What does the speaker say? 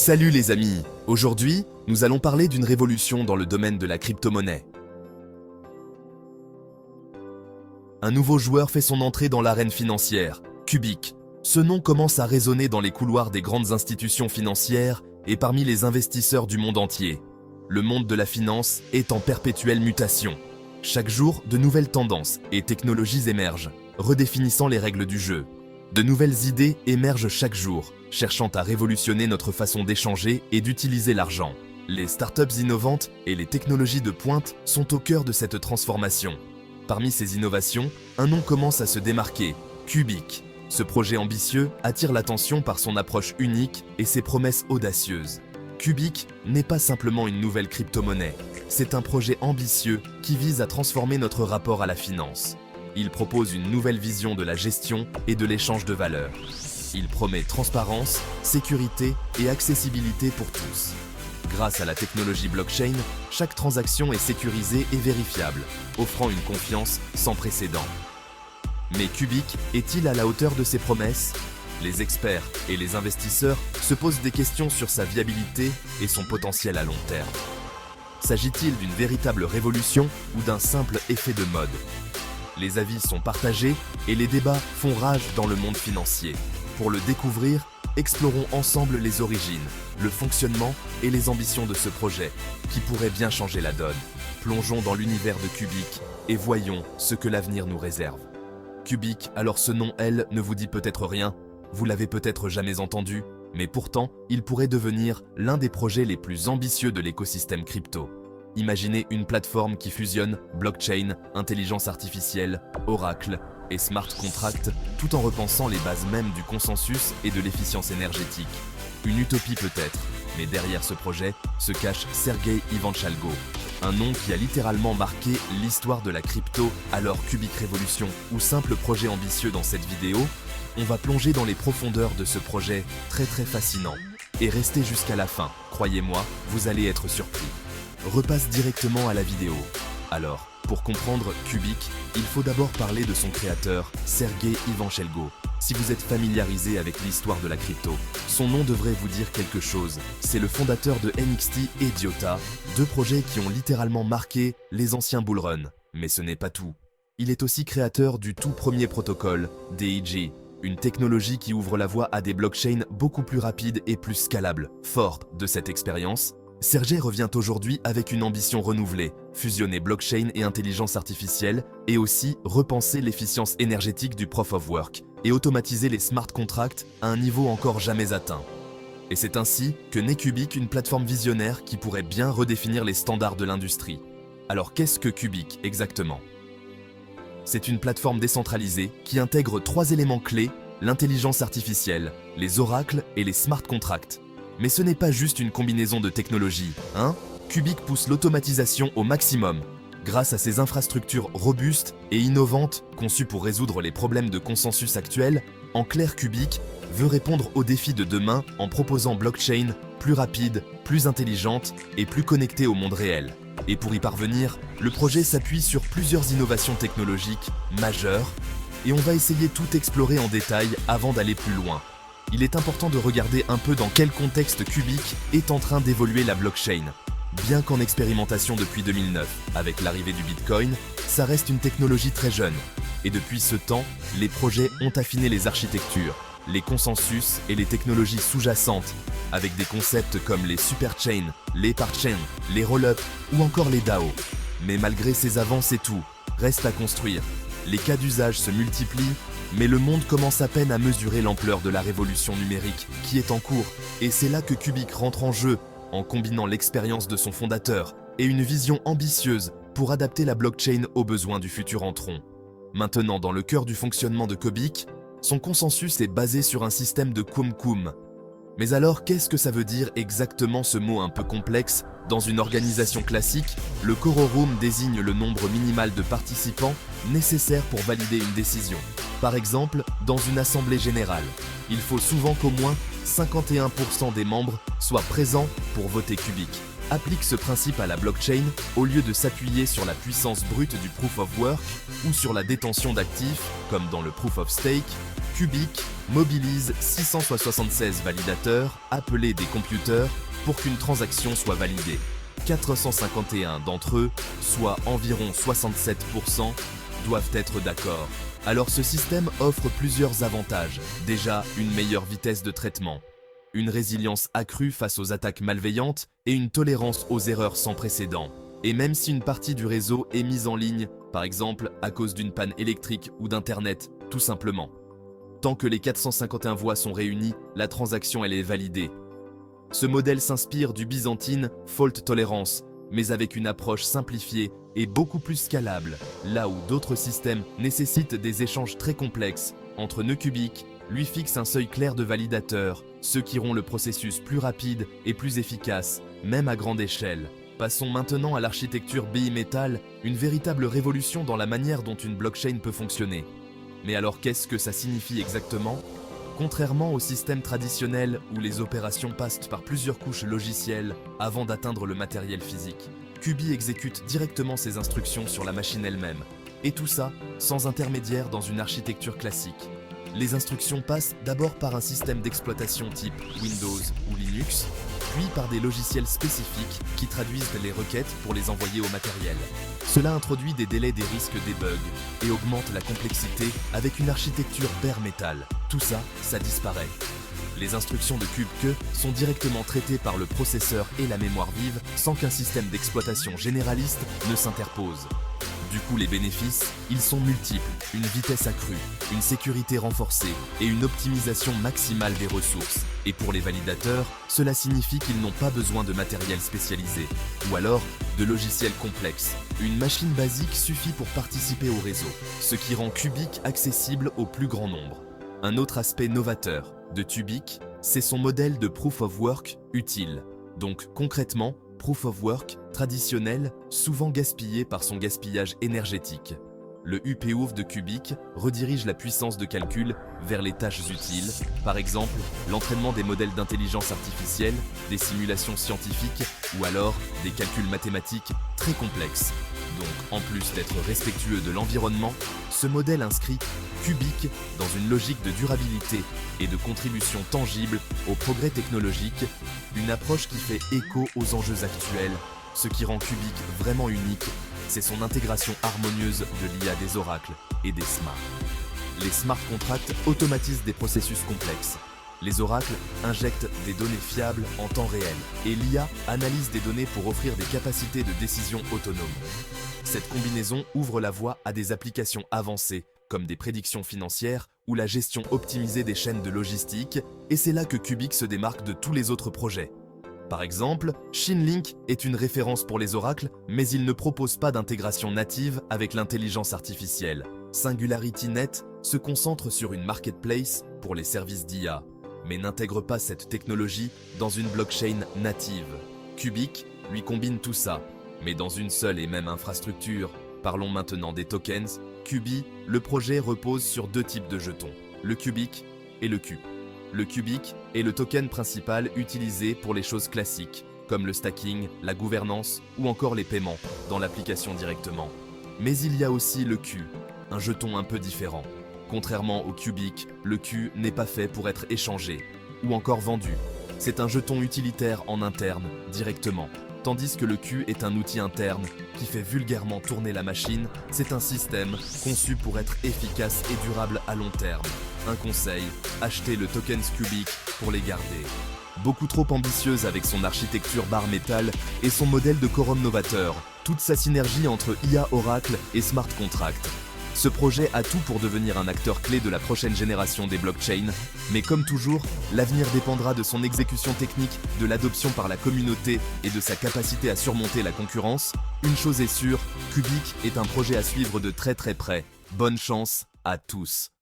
Salut les amis! Aujourd'hui, nous allons parler d'une révolution dans le domaine de la crypto-monnaie. Un nouveau joueur fait son entrée dans l'arène financière, Cubic. Ce nom commence à résonner dans les couloirs des grandes institutions financières et parmi les investisseurs du monde entier. Le monde de la finance est en perpétuelle mutation. Chaque jour, de nouvelles tendances et technologies émergent, redéfinissant les règles du jeu. De nouvelles idées émergent chaque jour, cherchant à révolutionner notre façon d'échanger et d'utiliser l'argent. Les startups innovantes et les technologies de pointe sont au cœur de cette transformation. Parmi ces innovations, un nom commence à se démarquer, Cubic. Ce projet ambitieux attire l'attention par son approche unique et ses promesses audacieuses. Cubic n'est pas simplement une nouvelle crypto-monnaie, c'est un projet ambitieux qui vise à transformer notre rapport à la finance. Il propose une nouvelle vision de la gestion et de l'échange de valeurs. Il promet transparence, sécurité et accessibilité pour tous. Grâce à la technologie blockchain, chaque transaction est sécurisée et vérifiable, offrant une confiance sans précédent. Mais Cubic est-il à la hauteur de ses promesses? Les experts et les investisseurs se posent des questions sur sa viabilité et son potentiel à long terme. S'agit-il d'une véritable révolution ou d'un simple effet de mode? Les avis sont partagés et les débats font rage dans le monde financier. Pour le découvrir, explorons ensemble les origines, le fonctionnement et les ambitions de ce projet, qui pourrait bien changer la donne. Plongeons dans l'univers de Cubic et voyons ce que l'avenir nous réserve. Cubic, alors ce nom, elle, ne vous dit peut-être rien, vous l'avez peut-être jamais entendu, mais pourtant, il pourrait devenir l'un des projets les plus ambitieux de l'écosystème crypto. Imaginez une plateforme qui fusionne blockchain, intelligence artificielle, oracle et smart contract, tout en repensant les bases mêmes du consensus et de l'efficience énergétique. Une utopie peut-être, mais derrière ce projet se cache Sergey Ivanchenko, un nom qui a littéralement marqué l'histoire de la crypto, alors Cubic Révolution ou simple projet ambitieux. Dans cette vidéo, on va plonger dans les profondeurs de ce projet très fascinant. Et restez jusqu'à la fin, croyez-moi, vous allez être surpris. Repasse directement à la vidéo. Alors, pour comprendre Cubic, il faut d'abord parler de son créateur, Sergey Ivanchenko. Si vous êtes familiarisé avec l'histoire de la crypto, son nom devrait vous dire quelque chose. C'est le fondateur de NXT et d'IOTA, deux projets qui ont littéralement marqué les anciens bullruns. Mais ce n'est pas tout. Il est aussi créateur du tout premier protocole, DEG, une technologie qui ouvre la voie à des blockchains beaucoup plus rapides et plus scalables. Fort de cette expérience, Sergey revient aujourd'hui avec une ambition renouvelée, fusionner blockchain et intelligence artificielle et aussi repenser l'efficience énergétique du Proof of Work et automatiser les smart contracts à un niveau encore jamais atteint. Et c'est ainsi que naît Cubic, une plateforme visionnaire qui pourrait bien redéfinir les standards de l'industrie. Alors qu'est-ce que Cubic exactement? C'est une plateforme décentralisée qui intègre trois éléments clés, l'intelligence artificielle, les oracles et les smart contracts. Mais ce n'est pas juste une combinaison de technologies, hein? Cubic pousse l'automatisation au maximum. Grâce à ses infrastructures robustes et innovantes conçues pour résoudre les problèmes de consensus actuels, en clair, Cubic veut répondre aux défis de demain en proposant blockchain plus rapide, plus intelligente et plus connectée au monde réel. Et pour y parvenir, le projet s'appuie sur plusieurs innovations technologiques majeures et on va essayer tout explorer en détail avant d'aller plus loin. Il est important de regarder un peu dans quel contexte Cubic est en train d'évoluer la blockchain. Bien qu'en expérimentation depuis 2009, avec l'arrivée du Bitcoin, ça reste une technologie très jeune. Et depuis ce temps, les projets ont affiné les architectures, les consensus et les technologies sous-jacentes, avec des concepts comme les superchains, les parchains, les roll-ups ou encore les DAO. Mais malgré ces avances et tout, reste à construire. Les cas d'usage se multiplient, mais le monde commence à peine à mesurer l'ampleur de la révolution numérique qui est en cours. Et c'est là que Cubic rentre en jeu, en combinant l'expérience de son fondateur et une vision ambitieuse pour adapter la blockchain aux besoins du futur entron. Maintenant, dans le cœur du fonctionnement de Cubic, son consensus est basé sur un système de Kumkum. Mais alors, qu'est-ce que ça veut dire exactement ce mot un peu complexe? Dans une organisation classique, le quorum désigne le nombre minimal de participants nécessaires pour valider une décision. Par exemple, dans une assemblée générale, il faut souvent qu'au moins 51% des membres soient présents pour voter Cubic. Applique ce principe à la blockchain au lieu de s'appuyer sur la puissance brute du Proof of Work ou sur la détention d'actifs, comme dans le Proof of Stake. Cubic mobilise 676 validateurs, appelés des computers, pour qu'une transaction soit validée. 451 d'entre eux, soit environ 67%, doivent être d'accord. Alors ce système offre plusieurs avantages. Déjà, une meilleure vitesse de traitement, une résilience accrue face aux attaques malveillantes et une tolérance aux erreurs sans précédent. Et même si une partie du réseau est mise en ligne, par exemple à cause d'une panne électrique ou d'internet, tout simplement. Tant que les 451 voix sont réunies, la transaction elle est validée. Ce modèle s'inspire du byzantine fault tolerance, mais avec une approche simplifiée et beaucoup plus scalable, là où d'autres systèmes nécessitent des échanges très complexes entre nœuds cubiques, lui fixe un seuil clair de validateurs, ceux qui rendent le processus plus rapide et plus efficace, même à grande échelle. Passons maintenant à l'architecture bimetal, une véritable révolution dans la manière dont une blockchain peut fonctionner. Mais alors qu'est-ce que ça signifie exactement ? Contrairement au système traditionnel où les opérations passent par plusieurs couches logicielles avant d'atteindre le matériel physique, Cubi exécute directement ses instructions sur la machine elle-même. Et tout ça sans intermédiaire dans une architecture classique. Les instructions passent d'abord par un système d'exploitation type Windows ou Linux, puis par des logiciels spécifiques qui traduisent les requêtes pour les envoyer au matériel. Cela introduit des délais des risques des bugs et augmente la complexité avec une architecture bare metal. Tout ça, ça disparaît. Les instructions de CubeQ sont directement traitées par le processeur et la mémoire vive sans qu'un système d'exploitation généraliste ne s'interpose. Du coup, les bénéfices, ils sont multiples, une vitesse accrue, une sécurité renforcée et une optimisation maximale des ressources. Et pour les validateurs, cela signifie qu'ils n'ont pas besoin de matériel spécialisé, ou alors de logiciels complexes. Une machine basique suffit pour participer au réseau, ce qui rend Cubic accessible au plus grand nombre. Un autre aspect novateur de Cubic, c'est son modèle de Proof of Work utile. Donc concrètement, Proof of Work traditionnel, souvent gaspillé par son gaspillage énergétique. Le UPOF de Cubic redirige la puissance de calcul vers les tâches utiles, par exemple l'entraînement des modèles d'intelligence artificielle, des simulations scientifiques ou alors des calculs mathématiques très complexes. Donc en plus d'être respectueux de l'environnement, ce modèle inscrit Cubic dans une logique de durabilité et de contribution tangible au progrès technologique, une approche qui fait écho aux enjeux actuels. Ce qui rend Cubic vraiment unique, c'est son intégration harmonieuse de l'IA des oracles et des smarts. Les smart contracts automatisent des processus complexes. Les oracles injectent des données fiables en temps réel et l'IA analyse des données pour offrir des capacités de décision autonomes. Cette combinaison ouvre la voie à des applications avancées comme des prédictions financières ou la gestion optimisée des chaînes de logistique, et c'est là que Cubic se démarque de tous les autres projets. Par exemple, Chainlink est une référence pour les oracles, mais il ne propose pas d'intégration native avec l'intelligence artificielle. SingularityNet se concentre sur une marketplace pour les services d'IA, mais n'intègre pas cette technologie dans une blockchain native. Cubic lui combine tout ça, mais dans une seule et même infrastructure. Parlons maintenant des tokens. Cubi, le projet repose sur deux types de jetons, le Cubic et le Q. Le Cubic est le token principal utilisé pour les choses classiques, comme le stacking, la gouvernance ou encore les paiements, dans l'application directement. Mais il y a aussi le Q, un jeton un peu différent. Contrairement au Cubic, le Q n'est pas fait pour être échangé, ou encore vendu. C'est un jeton utilitaire en interne, directement. Tandis que le Q est un outil interne qui fait vulgairement tourner la machine, c'est un système conçu pour être efficace et durable à long terme. Un conseil, achetez le tokens Cubic pour les garder. Beaucoup trop ambitieuse avec son architecture bare metal et son modèle de quorum novateur, toute sa synergie entre IA Oracle et Smart Contract. Ce projet a tout pour devenir un acteur clé de la prochaine génération des blockchains, mais comme toujours, l'avenir dépendra de son exécution technique, de l'adoption par la communauté et de sa capacité à surmonter la concurrence. Une chose est sûre, Cubic est un projet à suivre de très près. Bonne chance à tous.